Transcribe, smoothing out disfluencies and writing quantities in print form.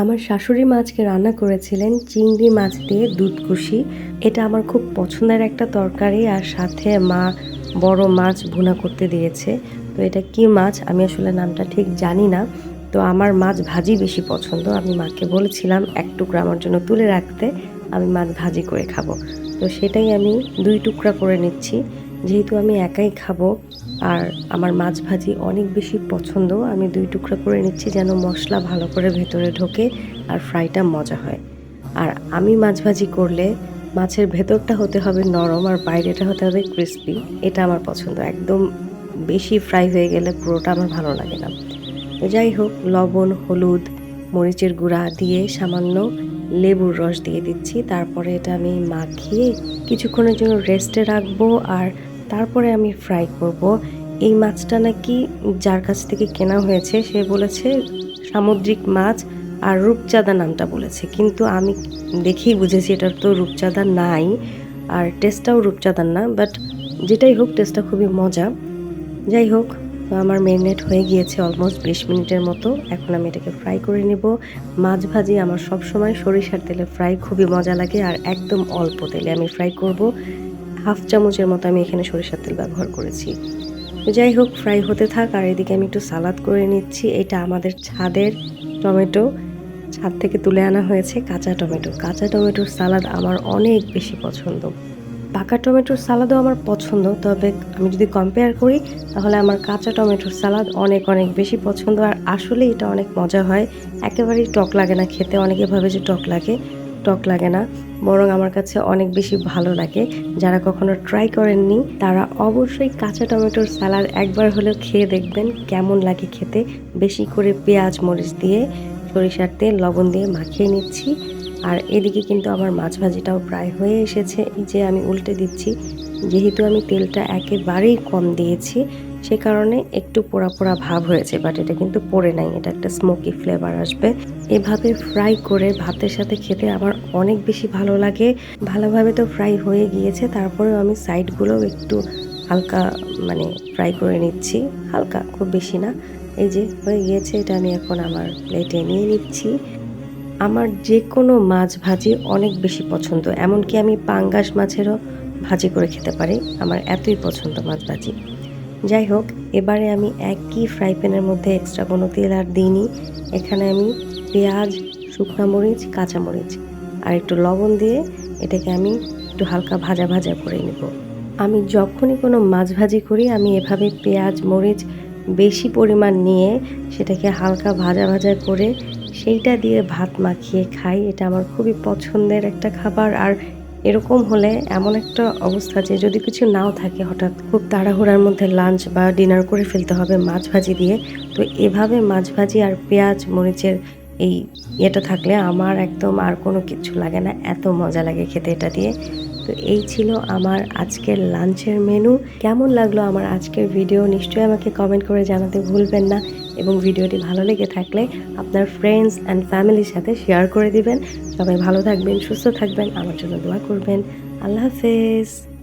আমার শাশুড়ি মা আজকে রান্না করেছিলেন চিংড়ি মাছ দিয়ে দুধকুশি। এটা আমার খুব পছন্দের একটা তরকারি, আর সাথে মা বড় মাছ ভুনা করতে দিয়েছে। তো এটা কি মাছ আমি আসলে নামটা ঠিক জানি না। তো আমার মাছ ভাজি বেশি পছন্দ। আমি মাকে বলেছিলাম এক টুকরা আমার জন্য তুলে রাখতে, আমি মাছ ভাজি করে খাবো। তো সেটাই আমি ২ টুকরা করে নিচ্ছি। যেহেতু আমি একাই খাবো আর আমার মাছ ভাজি অনেক বেশি পছন্দ, আমি ২ টুকরা করে নিচ্ছি যেন মসলা ভালো করে ভেতরে ঢোকে আর ফ্রাইটা মজা হয়। আর আমি মাছ ভাজি করলে মাছের ভেতরটা হতে হবে নরম আর বাইরেটা হতে হবে ক্রিসপি। এটা আমার পছন্দ। একদম বেশি ফ্রাই হয়ে গেলে পুরোটা আমার ভালো লাগে না। তো যাই হোক, লবণ, হলুদ, মরিচের গুঁড়া দিয়ে সামান্য লেবুর রস দিয়ে দিচ্ছি। তারপরে এটা আমি মাখিয়ে কিছুক্ষণের জন্য রেস্টে রাখবো, আর তারপরে আমি ফ্রাই করব। এই মাছটা নাকি যার কাছ থেকে কেনা হয়েছে সে বলেছে সামুদ্রিক মাছ আর রূপচাঁদা নামটা বলেছে। কিন্তু আমি দেখেই বুঝেছি এটার তো রূপচাঁদা নাই, আর টেস্টটাও রূপচাঁদার না। বাট যেটাই হোক, টেস্টটা খুবই মজা। যাই হোক, তো আমার মেরিনেট হয়ে গিয়েছে অলমোস্ট ২০ মিনিটের মতো। এখন আমি এটাকে ফ্রাই করে নেব। মাছ ভাজি আমার সবসময় সরিষার তেলে ফ্রাই খুবই মজা লাগে, আর একদম অল্প তেলে আমি ফ্রাই করব। ১/২ চামচের মতো আমি এখানে সরিষার তেল ব্যবহার করেছি। তো যাই হোক, ফ্রাই হতে থাক, আর এদিকে আমি একটু সালাদ করে নিচ্ছি। এটা আমাদের ছাদের টমেটো, ছাদ থেকে তুলে আনা হয়েছে কাঁচা টমেটো। কাঁচা টমেটোর সালাদ আমার অনেক বেশি পছন্দ। পাকা টমেটোর সালাদও আমার পছন্দ, তবে আমি যদি কম্পেয়ার করি তাহলে আমার কাঁচা টমেটোর সালাদ অনেক অনেক বেশি পছন্দ। আর আসলে এটা অনেক মজা হয়, একেবারেই টক লাগে না খেতে। অনেকে ভাবে যে টক লাগে, টক লাগে না, বরং আমার কাছে অনেক বেশি ভালো লাগে। যারা কখনো ট্রাই করেননি তারা অবশ্যই কাঁচা টমেটোর সালাদ একবার হলেও খেয়ে দেখবেন কেমন লাগে খেতে। বেশি করে পেঁয়াজ মরিচ দিয়ে সরিষার তেল লবণ দিয়ে মাখিয়ে নিচ্ছি। আর এদিকে কিন্তু আমার মাছ ভাজিটাও প্রায় হয়ে এসেছে। এই যে আমি উল্টে দিচ্ছি। যেহেতু আমি তেলটা একেবারেই কম দিয়েছি, সে কারণে একটু পোড়া পোড়া ভাব হয়েছে, বাট এটা কিন্তু পোড়ে নাই। এটা একটা স্মোকি ফ্লেভার আসবে। এভাবে ফ্রাই করে ভাতের সাথে খেতে আমার অনেক বেশি ভালো লাগে। ভালোভাবে তো ফ্রাই হয়ে গিয়েছে, তারপরেও আমি সাইডগুলোও একটু হালকা ফ্রাই করে নিচ্ছি। হালকা, খুব বেশি না। এই যে হয়ে গিয়েছে, এটা আমি এখন আমার প্লেটে নিয়ে নিচ্ছি। আমার যেকোনো মাছ ভাজি অনেক বেশি পছন্দ। এমনকি আমি পাঙ্গাস মাছেরও ভাজি করে খেতে পারি। আমার এতই পছন্দ মাছ ভাজি। যাই হোক, এবারে আমি একই ফ্রাই প্যানের মধ্যে এক্সট্রা কোনো তেল আর দিইনি। এখানে আমি পেঁয়াজ, শুকনা মরিচ, কাঁচামরিচ আর একটু লবণ দিয়ে এটাকে আমি একটু হালকা ভাজা ভাজা করে নেব। আমি যখনই কোনো মাছ ভাজি করি আমি এভাবে পেঁয়াজ, মরিচ বেশি পরিমাণ নিয়ে সেটাকে হালকা ভাজা ভাজা করে সেইটা দিয়ে ভাত মাখিয়ে খাই। এটা আমার খুবই পছন্দের একটা খাবার। আর এরকম হলে এমন একটা অবস্থা যে যদি কিছু নাও থাকে, হঠাৎ খুব তাড়াহুড়ার মধ্যে লাঞ্চ বা ডিনার করে ফেলতে হবে মাছ ভাজি দিয়ে, তো এভাবে মাছ ভাজি আর পেঁয়াজ মরিচের এই ইয়েটা থাকলে আমার একদম আর কোনো কিচ্ছু লাগে না, এত মজা লাগে খেতে এটা দিয়ে। তো এই ছিল আমার আজকের লাঞ্চের মেনু। কেমন লাগলো আমার আজকের ভিডিও নিশ্চয়ই আমাকে কমেন্ট করে জানাতে ভুলবেন না, এবং ভিডিওটি ভালো লেগে থাকলে আপনার ফ্রেন্ডস অ্যান্ড ফ্যামিলির সাথে শেয়ার করে দিবেন। সবাই ভালো থাকবেন, সুস্থ থাকবেন, আমার জন্য দোয়া করবেন। আল্লাহ হাফেজ।